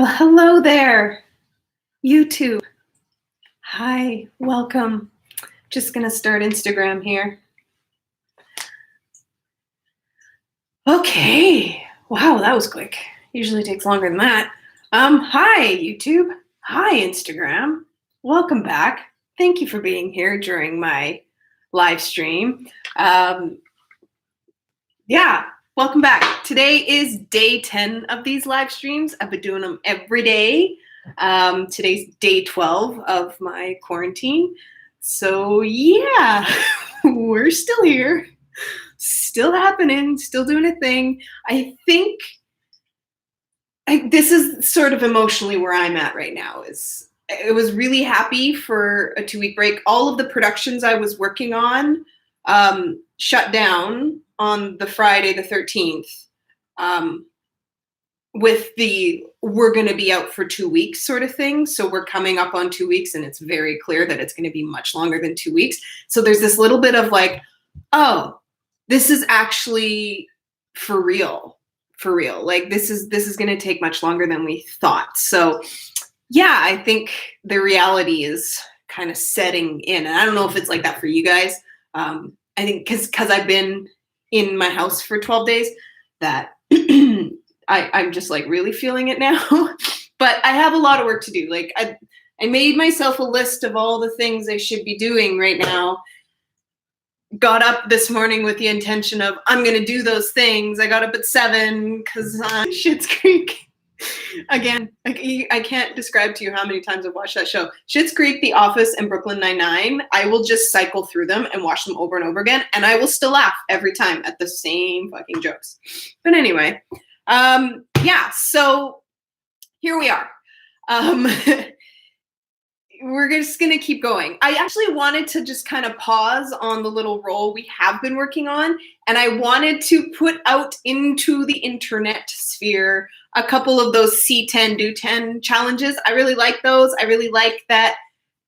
Well, hello there, YouTube. Hi, welcome. Just gonna start Instagram here. Okay. Wow, that was quick. Usually takes longer than that. Hi, YouTube. Hi, Instagram. Welcome back. Thank you for being here during my live stream. Yeah, welcome back. Today is day 10 of these live streams. I've been doing them every day. Today's day 12 of my quarantine. So yeah, we're still here, still happening, still doing a thing. I think this is sort of emotionally where I'm at right now. I was really happy for a 2-week break. All of the productions I was working on shut down on the Friday the 13th. With the we're going to be out for 2 weeks sort of thing. So we're coming up on 2 weeks and it's very clear that it's going to be much longer than 2 weeks. So there's this little bit of like, oh, this is actually for real. For real. Like this is going to take much longer than we thought. So yeah, I think the reality is kind of setting in. And I don't know if it's like that for you guys. I think because I've been in my house for 12 days that I'm just like really feeling it now. But I have a lot of work to do. Like I made myself a list of all the things I should be doing right now. Got up this morning with the intention of I'm going to do those things. I got up at 7 because Schitt's Creek. Again, I can't describe to you how many times I've watched that show. Schitt's Creek, The Office, and Brooklyn Nine-Nine. I will just cycle through them and watch them over and over again, and I will still laugh every time at the same fucking jokes. But anyway, yeah, so here we are. We're just going to keep going. I actually wanted to just kind of pause on the little role we have been working on, and I wanted to put out into the internet sphere a couple of those See 10, Do 10 challenges. I really like those. I really like that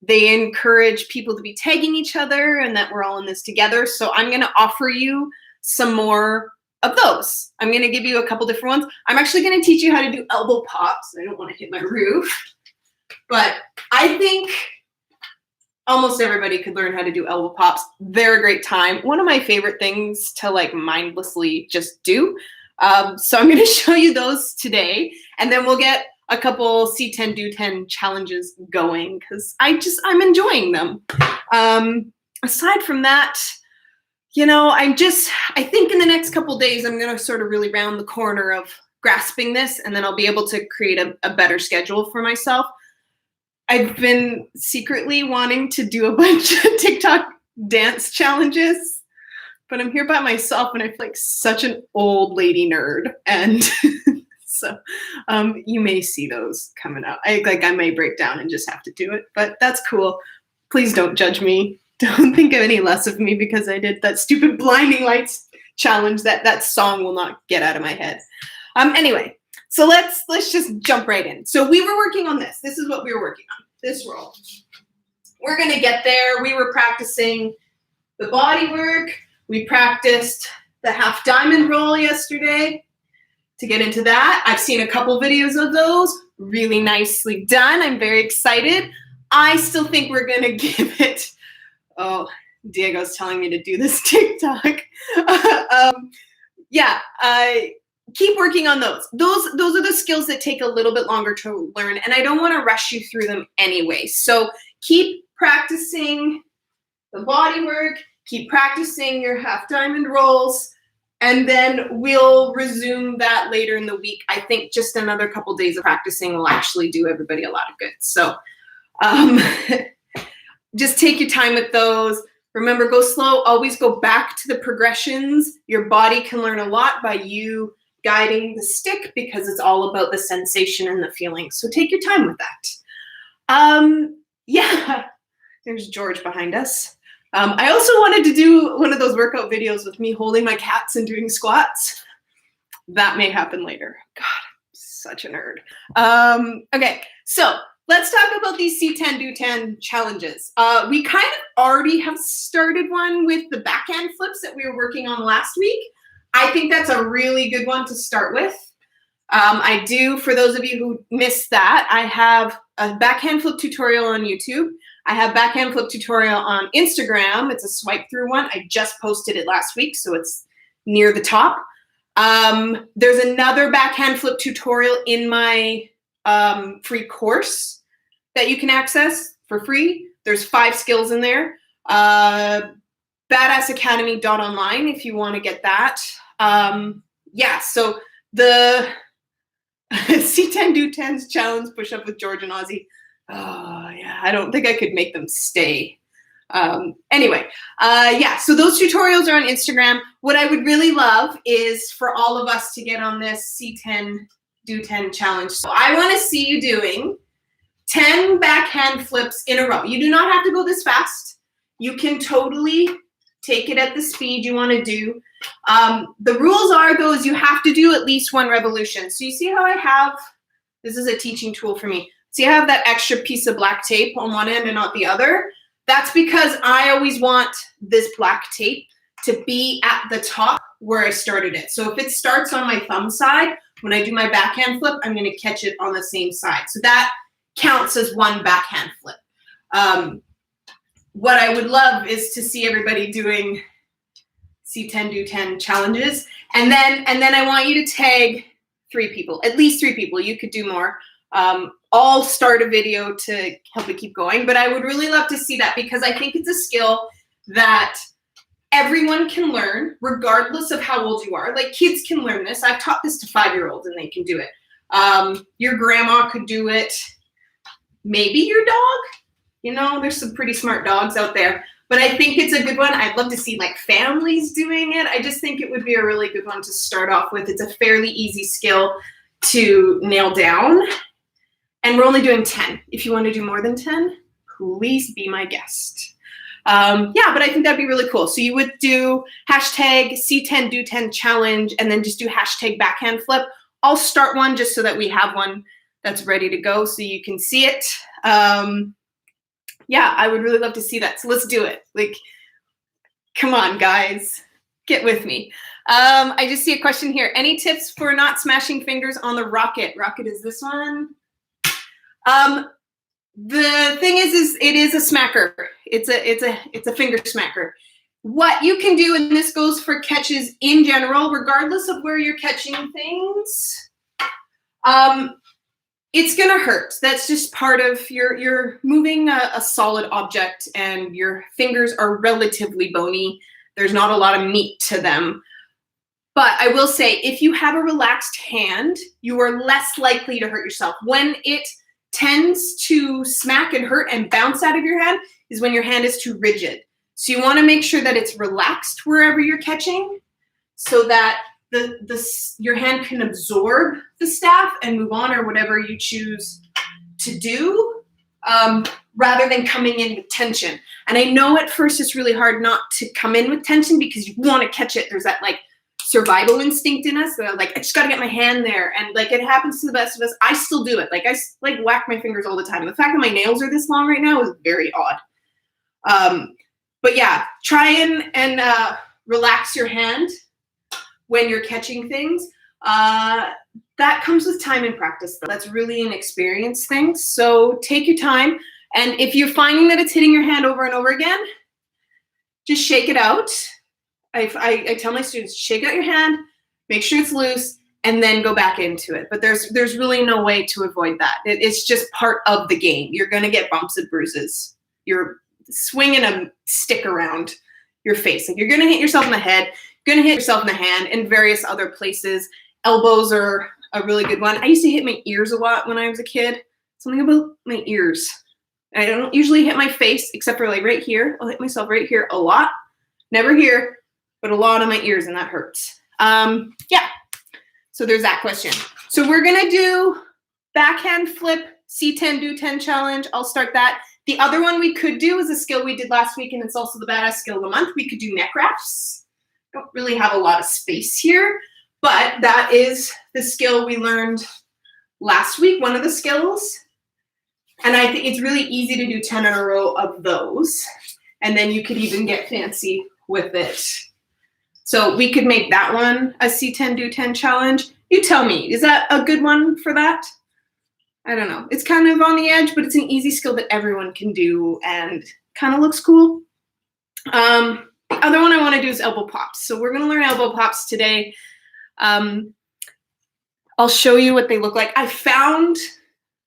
they encourage people to be tagging each other and that we're all in this together. So I'm going to offer you some more of those. I'm going to give you a couple different ones. I'm actually going to teach you how to do elbow pops. I don't want to hit my roof. But I think almost everybody could learn how to do elbow pops. They're a great time. One of my favorite things to like mindlessly just do. So I'm going to show you those today, and then we'll get a couple See 10, Do 10 challenges going because I'm enjoying them. Aside from that, you know, I think in the next couple days, I'm going to sort of really round the corner of grasping this, and then I'll be able to create a better schedule for myself. I've been secretly wanting to do a bunch of TikTok dance challenges, but I'm here by myself and I feel like such an old lady nerd. And so you may see those coming out. I may break down and just have to do it, but that's cool. Please don't judge me. Don't think of any less of me because I did that stupid blinding lights challenge. That song will not get out of my head. Anyway. So let's just jump right in. So we were working on this. This is what we were working on, this roll. We're going to get there. We were practicing the body work. We practiced the half diamond roll yesterday. To get into that, I've seen a couple videos of those. Really nicely done. I'm very excited. I still think we're going to give it, oh, Diego's telling me to do this TikTok. Keep working on those. Those are the skills that take a little bit longer to learn, and I don't want to rush you through them anyway. So keep practicing the body work, keep practicing your half diamond rolls, and then we'll resume that later in the week. I think just another couple days of practicing will actually do everybody a lot of good. So just take your time with those. Remember, go slow. Always go back to the progressions. Your body can learn a lot by you guiding the stick because it's all about the sensation and the feeling. So take your time with that. Yeah, there's George behind us. I also wanted to do one of those workout videos with me holding my cats and doing squats. That may happen later. God, I'm such a nerd. Okay, so let's talk about these See 10, Do 10 challenges. We kind of already have started one with the backhand flips that we were working on last week. I think that's a really good one to start with. I do, for those of you who missed that, I have a backhand flip tutorial on YouTube. I have backhand flip tutorial on Instagram. It's a swipe through one. I just posted it last week, so it's near the top. There's another backhand flip tutorial in my free course that you can access for free. There's 5 skills in there. Badassacademy.online if you want to get that. Yeah, so the C10 do 10s challenge push up with George and Aussie. Oh yeah, I don't think I could make them stay. Anyway, yeah, so those tutorials are on Instagram. What I would really love is for all of us to get on this C10 do 10 challenge. So I want to see you doing 10 backhand flips in a row. You do not have to go this fast. You can totally take it at the speed you want to do. The rules are, though, is you have to do at least 1 revolution. So you see how I have, this is a teaching tool for me. See, I have that extra piece of black tape on one end and not the other. That's because I always want this black tape to be at the top where I started it. So if it starts on my thumb side, when I do my backhand flip, I'm going to catch it on the same side. So that counts as 1 backhand flip. What I would love is to see everybody doing C10 do 10 challenges. And then I want you to tag 3 people, at least 3 people. You could do more. I'll start a video to help it keep going, but I would really love to see that because I think it's a skill that everyone can learn regardless of how old you are. Like, kids can learn this. I've taught this to 5-year-olds and they can do it. Your grandma could do it. Maybe your dog. You know, there's some pretty smart dogs out there, but I think it's a good one. I'd love to see like families doing it. I just think it would be a really good one to start off with. It's a fairly easy skill to nail down. And we're only doing 10. If you want to do more than 10, please be my guest. Yeah, but I think that'd be really cool. So you would do hashtag C10 do 10 challenge and then just do hashtag backhand flip. I'll start one just so that we have one that's ready to go so you can see it. Yeah, I would really love to see that. So let's do it. Like, come on, guys. Get with me. I just see a question here. Any tips for not smashing fingers on the rocket? Rocket is this one. The thing is it is a smacker. It's a finger smacker. What you can do, and this goes for catches in general, regardless of where you're catching things, it's gonna hurt. That's just part of you're moving a solid object, and your fingers are relatively bony. There's not a lot of meat to them. But I will say, if you have a relaxed hand, you are less likely to hurt yourself. When it tends to smack and hurt and bounce out of your hand is when your hand is too rigid. So you want to make sure that it's relaxed wherever you're catching so that your hand can absorb the staff and move on or whatever you choose to do, rather than coming in with tension. And I know at first it's really hard not to come in with tension because you want to catch it. There's that like survival instinct in us that like, I just got to get my hand there. And like, it happens to the best of us. I still do it. Like, I like whack my fingers all the time. The fact that my nails are this long right now is very odd. But yeah, try and relax your hand when you're catching things. That comes with time and practice, though. That's really an experience thing. So take your time. And if you're finding that it's hitting your hand over and over again, just shake it out. I tell my students, shake out your hand, make sure it's loose, and then go back into it. But there's really no way to avoid that. It's just part of the game. You're going to get bumps and bruises. You're swinging a stick around your face. Like, you're going to hit yourself in the head, you're going to hit yourself in the hand and various other places. Elbows are a really good one. I used to hit my ears a lot when I was a kid. Something about my ears. I don't usually hit my face except for like right here. I'll hit myself right here a lot. Never here, but a lot on my ears, and that hurts. Yeah, so there's that question. So we're gonna do backhand flip, C10 do 10 challenge. I'll start that. The other one we could do is a skill we did last week, and it's also the badass skill of the month. We could do neck wraps. Don't really have a lot of space here, but that is the skill we learned last week, one of the skills. And I think it's really easy to do 10 in a row of those. And then you could even get fancy with it. So we could make that one a C10 do 10 challenge. You tell me, is that a good one for that? I don't know. It's kind of on the edge, but it's an easy skill that everyone can do and kind of looks cool. The other one I want to do is elbow pops. So we're going to learn elbow pops today. I'll show you what they look like. I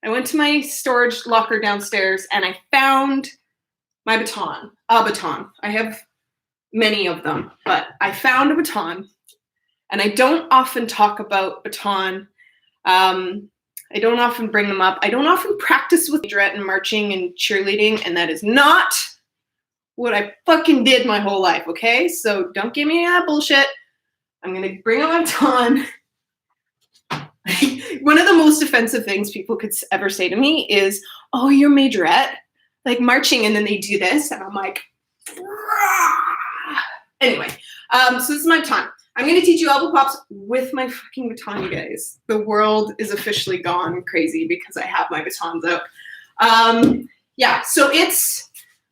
went to my storage locker downstairs and I found my baton, a baton. I have many of them, but I found a baton, and I don't often talk about baton. I don't often bring them up. I don't often practice with Majorette and marching and cheerleading, and that is not what I fucking did my whole life, okay? So don't give me that bullshit. I'm gonna bring up my baton. One of the most offensive things people could ever say to me is, oh, you're Majorette, like marching, and then they do this, and I'm like, anyway, so this is my baton. I'm going to teach you elbow pops with my fucking baton, you guys. The world is officially gone crazy because I have my batons out. Yeah, so it's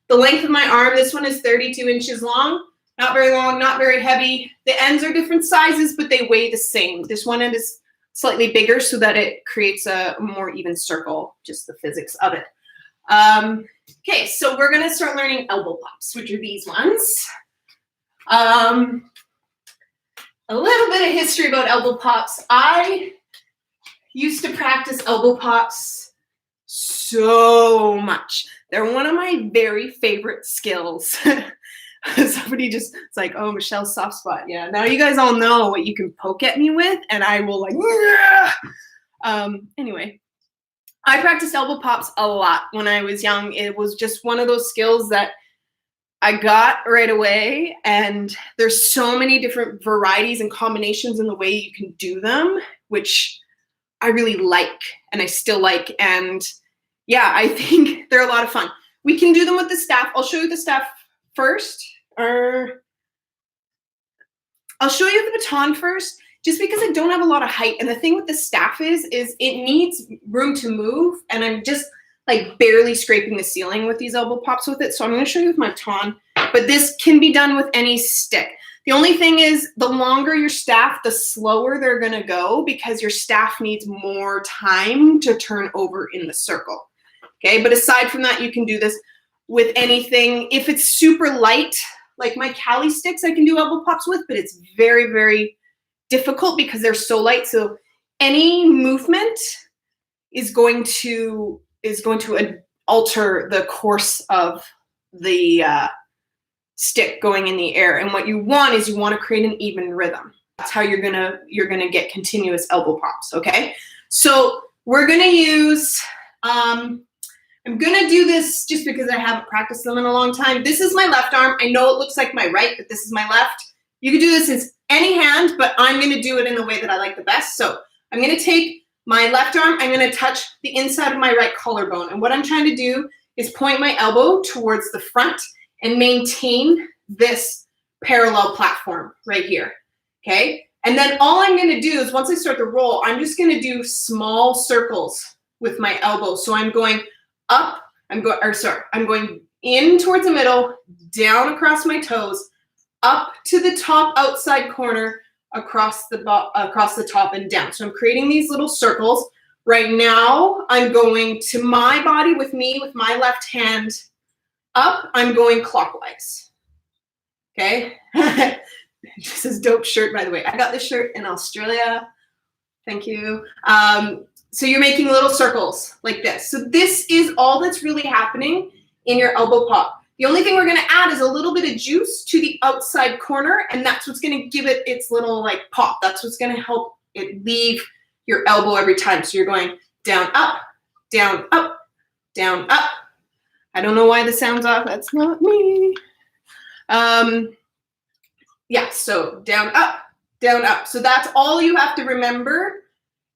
the length of my arm. This one is 32 inches long. Not very long, not very heavy. The ends are different sizes, but they weigh the same. This one end is slightly bigger so that it creates a more even circle, just the physics of it. Okay, so we're going to start learning elbow pops, which are these ones. A little bit of history about elbow pops. I used to practice elbow pops so much. They're one of my very favorite skills. Somebody just, it's like, oh, Michelle's soft spot. Yeah, now you guys all know what you can poke at me with, and I will like, anyway. I practiced elbow pops a lot when I was young. It was just one of those skills that I got right away, and there's so many different varieties and combinations in the way you can do them, which I really like and I still like. And yeah, I think they're a lot of fun. We can do them with the staff. I'll show you the staff first, or I'll show you the baton first, just because I don't have a lot of height. And the thing with the staff is it needs room to move, and I'm just like barely scraping the ceiling with these elbow pops with it. So I'm going to show you with my baton, but this can be done with any stick. The only thing is, the longer your staff, the slower they're going to go, because your staff needs more time to turn over in the circle. Okay, but aside from that, you can do this with anything. If it's super light, like my Cali sticks, I can do elbow pops with, but it's very, very difficult because they're so light. So any movement is going to alter the course of the stick going in the air. And what you want is you want to create an even rhythm. That's how you're gonna get continuous elbow pops. Okay, so we're gonna use. I'm gonna do this just because I haven't practiced them in a long time. This is my left arm. I know it looks like my right, but this is my left. You can do this as any hand, but I'm gonna do it in the way that I like the best. So I'm gonna take my left arm, I'm going to touch the inside of my right collarbone. And what I'm trying to do is point my elbow towards the front and maintain this parallel platform right here, okay? And then all I'm going to do is, once I start the roll, I'm just going to do small circles with my elbow. So I'm going up, I'm going in towards the middle, down across my toes, up to the top outside corner, across the top and down. So I'm creating these little circles. Right now, I'm going to my body with my left hand up. I'm going clockwise. Okay. This is dope shirt, by the way. I got this shirt in Australia. Thank you. So you're making little circles like this. So this is all that's really happening in your elbow pop. The only thing we're going to add is a little bit of juice to the outside corner, and that's what's going to give it its little like pop. That's what's going to help it leave your elbow every time. So you're going down, up, down, up, down, up. I don't know why this sounds off. That's not me. Yeah, so down, up, down, up. So that's all you have to remember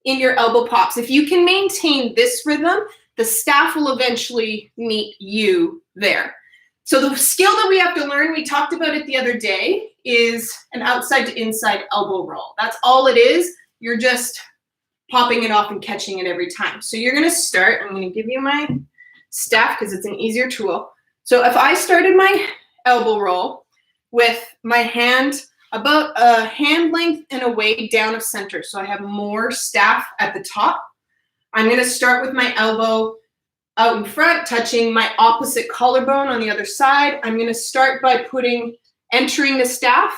in your elbow pops. If you can maintain this rhythm, the staff will eventually meet you there. So the skill that we have to learn, we talked about it the other day, is an outside to inside elbow roll. That's all it is. You're just popping it off and catching it every time. So you're going to start. I'm going to give you my staff because it's an easier tool. So if I started my elbow roll with my hand about a hand length and away down of center. So I have more staff at the top. I'm going to start with my elbow out in front, touching my opposite collarbone on the other side. I'm going to start by entering the staff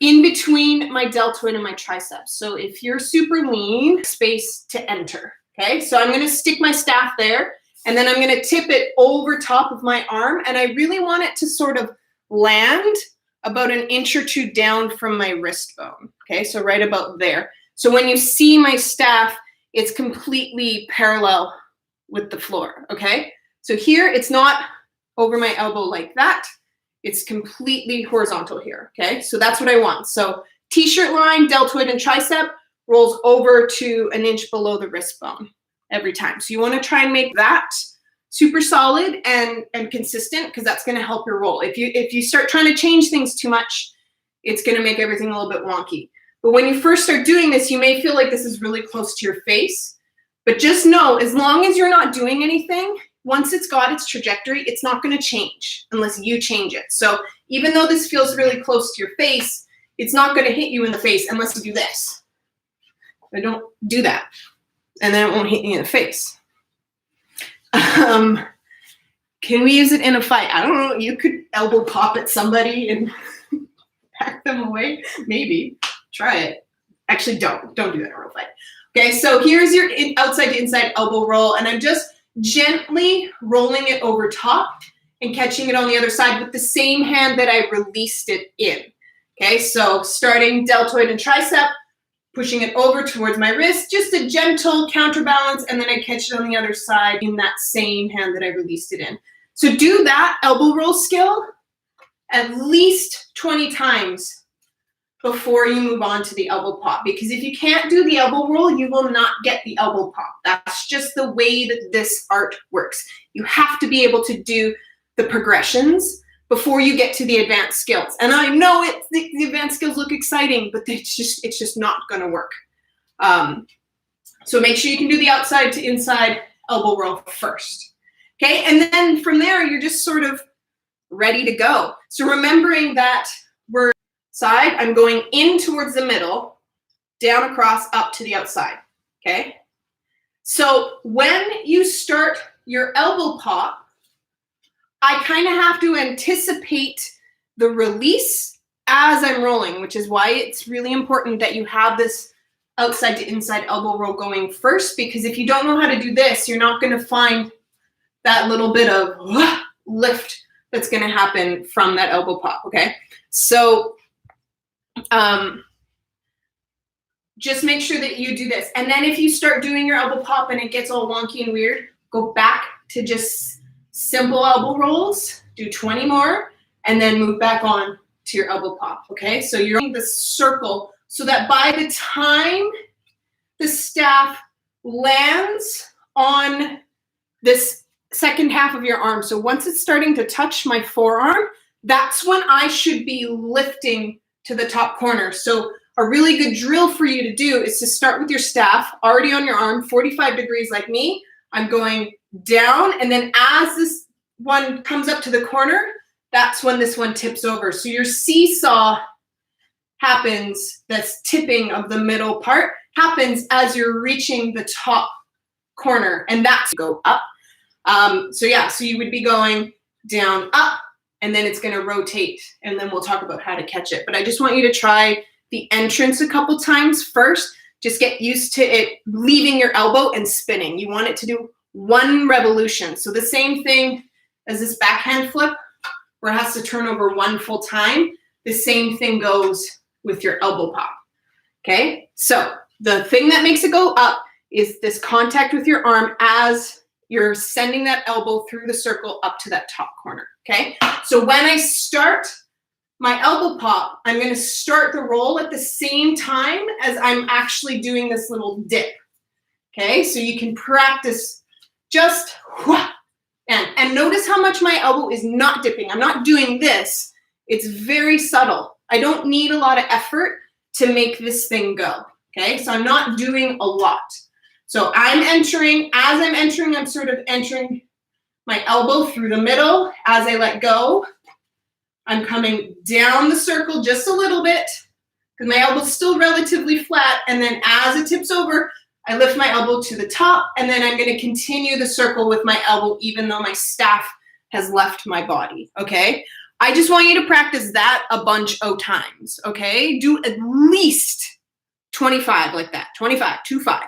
in between my deltoid and my triceps. So if you're super lean, space to enter. Okay, so I'm going to stick my staff there, and then I'm going to tip it over top of my arm, and I really want it to sort of land about an inch or two down from my wrist bone. Okay, so right about there. So when you see my staff, it's completely parallel with the floor. Okay, so here it's not over my elbow like that. It's completely horizontal here. Okay, so that's what I want. So t-shirt line, deltoid and tricep rolls over to an inch below the wrist bone every time. So you want to try and make that super solid and consistent, because that's going to help your roll. If you start trying to change things too much, it's going to make everything a little bit wonky. But when you first start doing this, you may feel like this is really close to your face, but just know, as long as you're not doing anything, once it's got its trajectory, it's not going to change unless you change it. So even though this feels really close to your face, it's not going to hit you in the face unless you do this. But don't do that, and then it won't hit you in the face. Can we use it in a fight? I don't know. You could elbow pop at somebody and back them away. Maybe. Try it. Actually, don't do that in a real fight. Okay, so here's your outside to inside elbow roll, and I'm just gently rolling it over top and catching it on the other side with the same hand that I released it in. Okay, so starting deltoid and tricep, pushing it over towards my wrist, just a gentle counterbalance, and then I catch it on the other side in that same hand that I released it in. So do that elbow roll skill at least 20 times before you move on to the elbow pop, because if you can't do the elbow roll, you will not get the elbow pop. That's just the way that this art works. You have to be able to do the progressions before you get to the advanced skills. And I know the advanced skills look exciting, but it's just not going to work. So make sure you can do the outside to inside elbow roll first. Okay, and then from there, you're just sort of ready to go. So remembering that we're side, I'm going in towards the middle, down across, up to the outside. Okay, so when you start your elbow pop, I kind of have to anticipate the release as I'm rolling, which is why it's really important that you have this outside to inside elbow roll going first, because if you don't know how to do this, you're not going to find that little bit of lift that's going to happen from that elbow pop. Okay, so just make sure that you do this. And then if you start doing your elbow pop and it gets all wonky and weird, go back to just simple elbow rolls, do 20 more, and then move back on to your elbow pop. Okay, so you're in the circle so that by the time the staff lands on this second half of your arm, so once it's starting to touch my forearm, that's when I should be lifting to the top corner. So a really good drill for you to do is to start with your staff already on your arm, 45 degrees like me. I'm going down, and then as this one comes up to the corner, that's when this one tips over. So your seesaw happens, that's tipping of the middle part, happens as you're reaching the top corner, and that's go up. So you would be going down, up, and then it's going to rotate, and then we'll talk about how to catch it. But I just want you to try the entrance a couple times first. Just get used to it leaving your elbow and spinning. You want it to do one revolution. So the same thing as this backhand flip, where it has to turn over one full time, the same thing goes with your elbow pop. Okay, so the thing that makes it go up is this contact with your arm as you're sending that elbow through the circle up to that top corner. Okay, so when I start my elbow pop, I'm going to start the roll at the same time as I'm actually doing this little dip. Okay, so you can practice just and notice how much my elbow is not dipping. I'm not doing this. It's very subtle. I don't need a lot of effort to make this thing go. Okay, so I'm not doing a lot. So I'm entering, as I'm entering, I'm sort of entering my elbow through the middle. As I let go, I'm coming down the circle just a little bit, because my elbow's still relatively flat, and then as it tips over, I lift my elbow to the top, and then I'm gonna continue the circle with my elbow even though my staff has left my body, okay? I just want you to practice that a bunch of times, okay? Do at least 25 like that, 25, 2-5.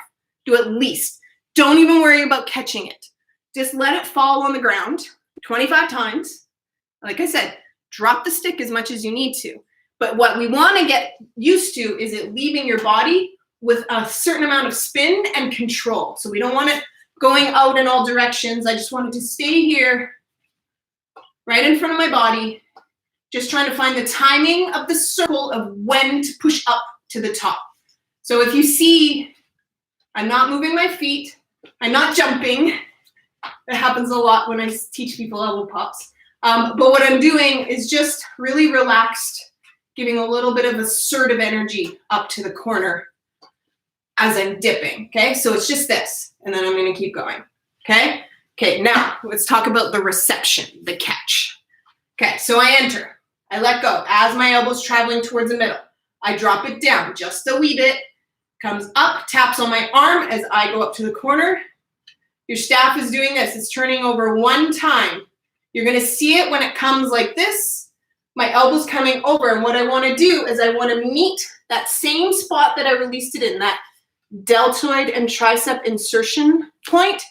Do at least. Don't even worry about catching it. Just let it fall on the ground 25 times. Like I said, drop the stick as much as you need to. But what we want to get used to is it leaving your body with a certain amount of spin and control. So we don't want it going out in all directions. I just want it to stay here, right in front of my body, just trying to find the timing of the circle of when to push up to the top. So if you see, I'm not moving my feet, I'm not jumping. That happens a lot when I teach people elbow pops. But what I'm doing is just really relaxed, giving a little bit of assertive energy up to the corner as I'm dipping, okay? So it's just this, and then I'm gonna keep going, okay? Okay, now let's talk about the reception, the catch. Okay, so I enter, I let go. As my elbow's traveling towards the middle, I drop it down just a wee bit, comes up, taps on my arm as I go up to the corner. Your staff is doing this, it's turning over one time. You're gonna see it when it comes like this. My elbow's coming over, and what I wanna do is I wanna meet that same spot that I released it in, that deltoid and tricep insertion point.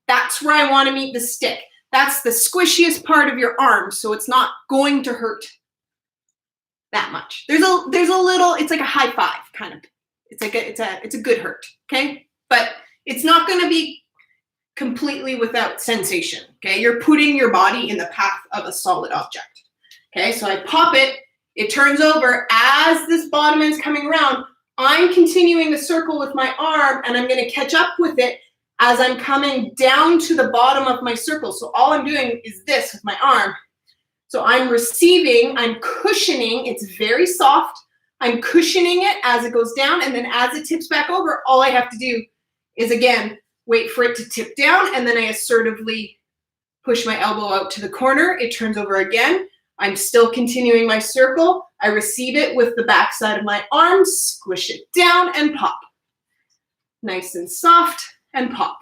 That's where I wanna meet the stick. That's the squishiest part of your arm, so it's not going to hurt that much. There's a little, it's like a high five kind of. It's a good hurt, okay? But it's not gonna be completely without sensation, okay? You're putting your body in the path of a solid object, okay? So I pop it, it turns over. As this bottom end's coming around, I'm continuing the circle with my arm, and I'm gonna catch up with it as I'm coming down to the bottom of my circle. So all I'm doing is this with my arm. So I'm receiving, I'm cushioning, it's very soft. I'm cushioning it as it goes down, and then as it tips back over, all I have to do is, again, wait for it to tip down, and then I assertively push my elbow out to the corner. It turns over again. I'm still continuing my circle. I receive it with the back side of my arm, squish it down, and pop. Nice and soft, and pop.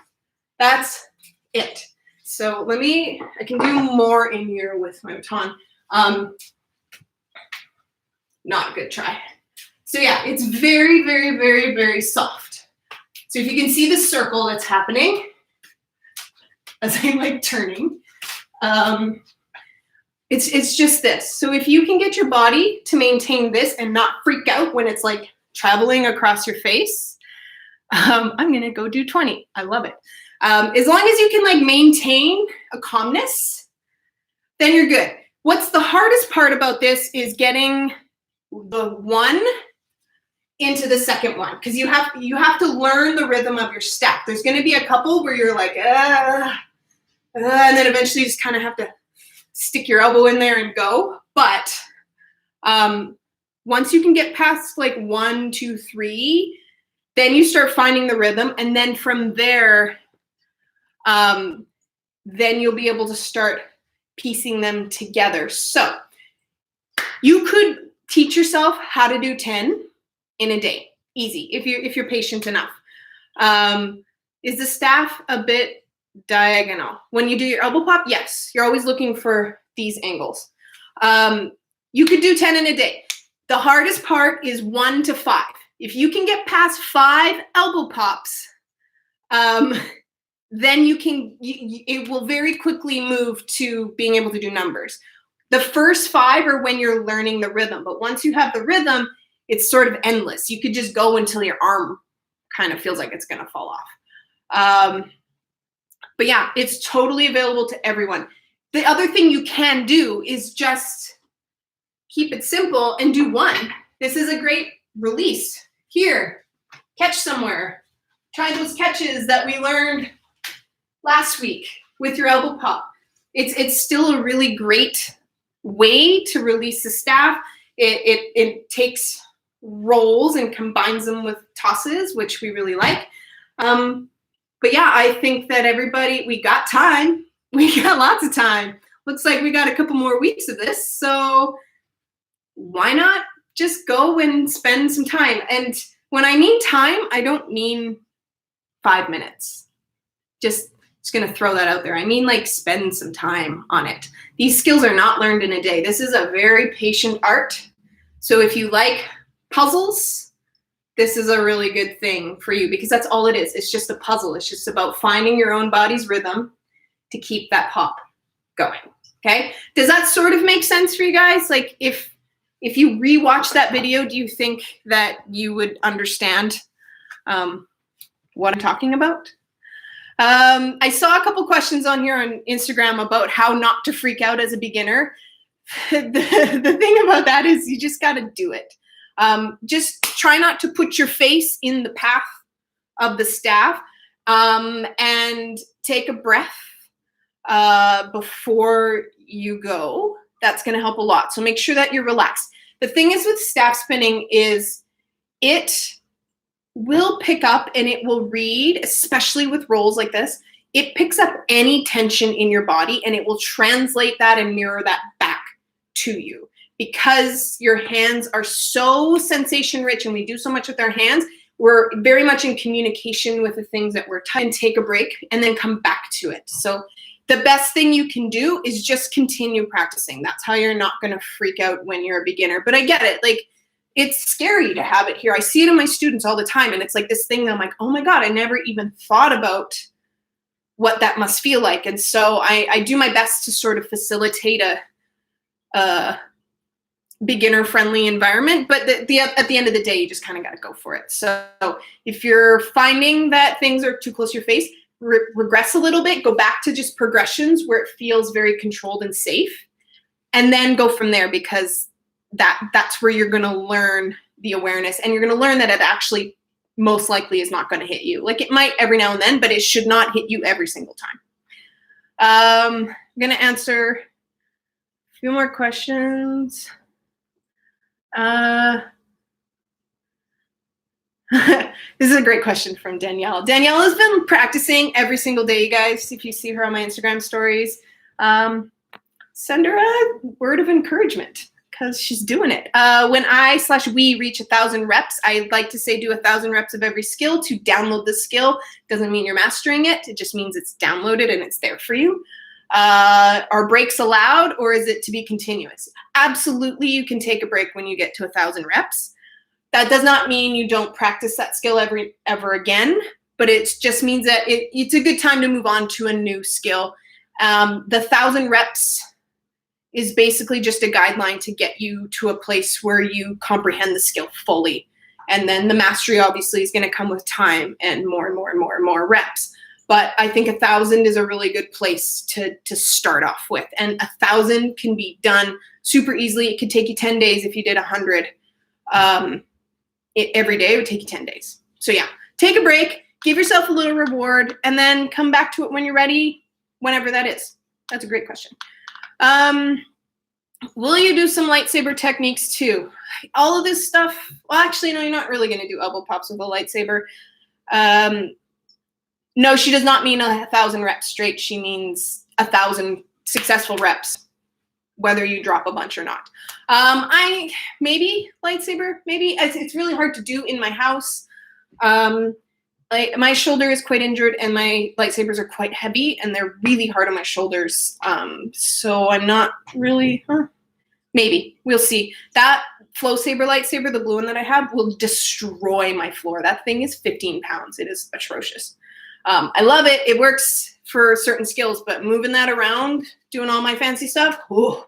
That's it. So I can do more in here with my baton. Not a good try. So yeah, it's very, very, very, very soft. So if you can see the circle that's happening as I'm like turning, it's just this. So if you can get your body to maintain this and not freak out when it's like traveling across your face, I'm gonna go do 20. I love it. As long as you can like maintain a calmness, then you're good. What's the hardest part about this is getting the one into the second one, because you have to learn the rhythm of your step. There's going to be a couple where you're like, and then eventually you just kind of have to stick your elbow in there and go. But once you can get past like 1, 2, 3, then you start finding the rhythm, and then from there, then you'll be able to start piecing them together. So you could teach yourself how to do 10 in a day, easy, if you're patient enough. Is the staff a bit diagonal? When you do your elbow pop, yes, you're always looking for these angles. You could do 10 in a day. The hardest part is 1 to 5. If you can get past 5 elbow pops, then it will very quickly move to being able to do numbers. The first 5 are when you're learning the rhythm, but once you have the rhythm, it's sort of endless. You could just go until your arm kind of feels like it's gonna fall off. But yeah, it's totally available to everyone. The other thing you can do is just keep it simple and do 1. This is a great release. Here, catch somewhere. Try those catches that we learned last week with your elbow pop. It's still a really great way to release the staff. It takes rolls and combines them with tosses, which we really like. But yeah, I think that everybody, we got time. We got lots of time. Looks like we got a couple more weeks of this. So why not just go and spend some time. And when I mean time, I don't mean 5 minutes. Just going to throw that out there. I mean, like, spend some time on it. These skills are not learned in a day. This is a very patient art. So if you like puzzles, this is a really good thing for you, because that's all it is. It's just a puzzle. It's just about finding your own body's rhythm to keep that pop going. Okay? Does that sort of make sense for you guys? Like, if you rewatch that video, do you think that you would understand what I'm talking about? I saw a couple questions on here on Instagram about how not to freak out as a beginner. The thing about that is you just got to do it. Just try not to put your face in the path of the staff, and take a breath before you go. That's going to help a lot. So make sure that you're relaxed. The thing is with staff spinning is it will pick up and it will read, especially with rolls like this, it picks up any tension in your body and it will translate that and mirror that back to you. Because your hands are so sensation rich and we do so much with our hands, we're very much in communication with the things that we're touching. Take a break and then come back to it. So the best thing you can do is just continue practicing. That's how you're not going to freak out when you're a beginner. But I get it. Like, it's scary to have it here. I see it in my students all the time. And it's like this thing that I'm like, oh my God, I never even thought about what that must feel like. And so I do my best to sort of facilitate a beginner-friendly environment. But at the end of the day, you just kind of got to go for it. So if you're finding that things are too close to your face, regress a little bit, go back to just progressions where it feels very controlled and safe, and then go from there, because that's where you're going to learn the awareness, and you're going to learn that it actually most likely is not going to hit you. Like, it might every now and then, but it should not hit you every single time. I'm going to answer a few more questions. This is a great question from Danielle. Danielle has been practicing every single day, you guys. If you see her on my Instagram stories, send her a word of encouragement, because she's doing it. When we reach 1,000 reps, I like to say do 1,000 reps of every skill to download the skill. Doesn't mean you're mastering it. It just means it's downloaded and it's there for you. Are breaks allowed, or is it to be continuous? Absolutely, you can take a break when you get to 1,000 reps. That does not mean you don't practice that skill ever again, but it just means that it's a good time to move on to a new skill. The 1,000 reps is basically just a guideline to get you to a place where you comprehend the skill fully. And then the mastery obviously is going to come with time and more and more and more and more reps. But I think 1,000 is a really good place to start off with. And 1,000 can be done super easily. It could take you 10 days if you did 100 every day. It would take you 10 days. So yeah, take a break, give yourself a little reward, and then come back to it when you're ready, whenever that is. That's a great question. Will you do some lightsaber techniques too? All of this stuff, well, actually, no, you're not really going to do elbow pops with a lightsaber. No, she does not mean 1,000 reps straight. She means 1,000 successful reps, whether you drop a bunch or not. Maybe lightsaber, maybe. It's really hard to do in my house. Like, my shoulder is quite injured and my lightsabers are quite heavy and they're really hard on my shoulders. So I'm not really, maybe, we'll see. That flow saber lightsaber, the blue one that I have, will destroy my floor. That thing is 15 pounds. It is atrocious. I love it. It works for certain skills, but moving that around, doing all my fancy stuff, ooh.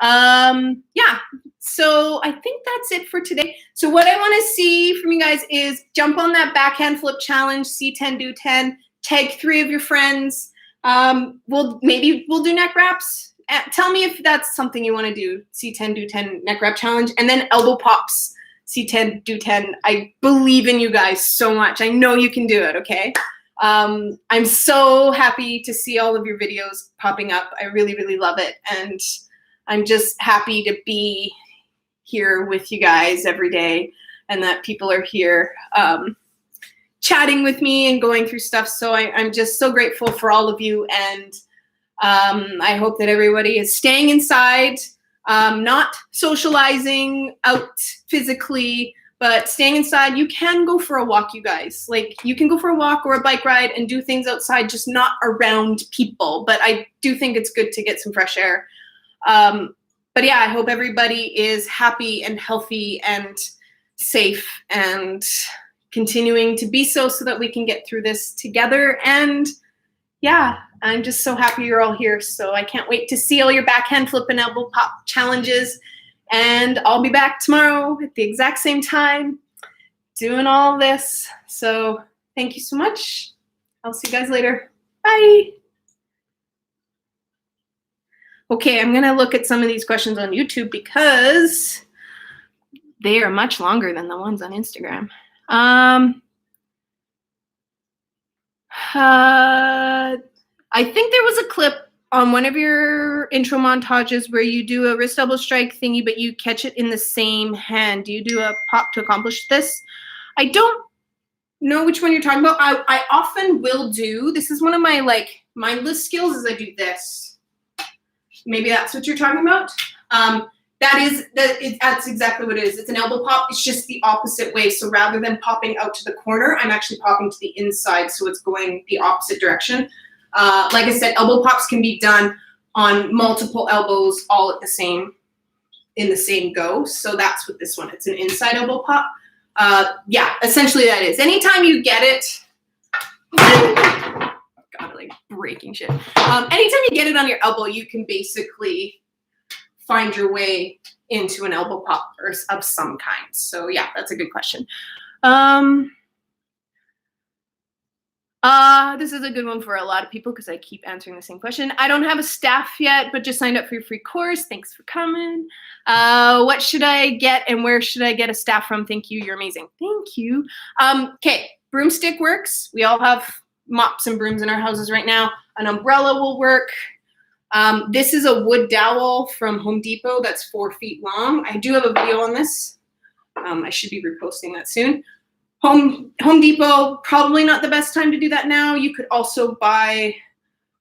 Yeah, so I think that's it for today. So what I want to see from you guys is jump on that backhand flip challenge, see 10, do 10, tag 3 of your friends. Maybe we'll do neck wraps. Tell me if that's something you want to do, see 10, do 10 neck wrap challenge, and then elbow pops, see 10, do 10. I believe in you guys so much. I know you can do it, okay? I'm so happy to see all of your videos popping up. I really, really love it. And I'm just happy to be here with you guys every day and that people are here chatting with me and going through stuff. So I'm just so grateful for all of you. And I hope that everybody is staying inside, not socializing out physically, but staying inside. You can go for a walk, you guys. Like, you can go for a walk or a bike ride and do things outside, just not around people. But I do think it's good to get some fresh air. But yeah, I hope everybody is happy and healthy and safe and continuing to be so that we can get through this together. And yeah, I'm just so happy you're all here. So I can't wait to see all your backhand flip and elbow pop challenges. And I'll be back tomorrow at the exact same time doing all this. So thank you so much. I'll see you guys later. Bye. Okay, I'm going to look at some of these questions on YouTube because they are much longer than the ones on Instagram. I think there was a clip on one of your intro montages where you do a wrist elbow strike thingy, but you catch it in the same hand. Do you do a pop to accomplish this? I don't know which one you're talking about. I often will do, this is one of my like mindless skills, is I do this. Maybe that's what you're talking about. That's exactly what it is. It's an elbow pop. It's just the opposite way. So rather than popping out to the corner, I'm actually popping to the inside. So it's going the opposite direction. Like I said, elbow pops can be done on multiple elbows all at in the same go. So that's what this one, it's an inside elbow pop. Yeah, essentially that is. Anytime you get it, God, like breaking shit. Anytime you get it on your elbow, you can basically find your way into an elbow pop of some kind. So yeah, that's a good question. This is a good one for a lot of people because I keep answering the same question. I don't have a staff yet, but just signed up for your free course. Thanks for coming. What should I get and where should I get a staff from? Thank you. You're amazing. Thank you. Okay, broomstick works. We all have mops and brooms in our houses right now. An umbrella will work. This is a wood dowel from Home Depot that's 4 feet long. I do have a video on this. I should be reposting that soon. Home Depot, probably not the best time to do that now. You could also buy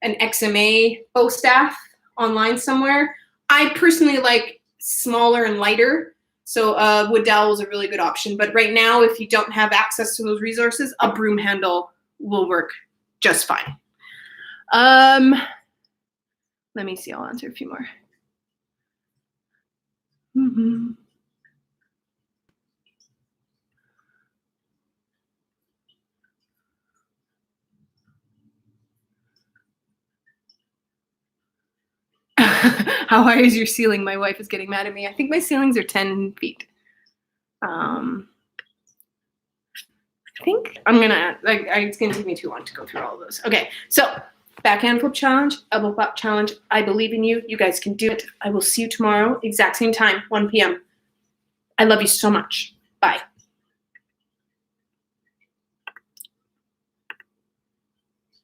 an XMA bow staff online somewhere. I personally like smaller and lighter, so wood dowel is a really good option. But right now, if you don't have access to those resources, a broom handle will work just fine. Let me see, I'll answer a few more. How high is your ceiling? My wife is getting mad at me. I think my ceilings are 10 feet. I think I'm gonna, it's gonna take me too long to go through all of those. Okay, so backhand flip challenge, elbow pop challenge. I believe in you. You guys can do it. I will see you tomorrow, exact same time, 1 p.m. I love you so much. Bye.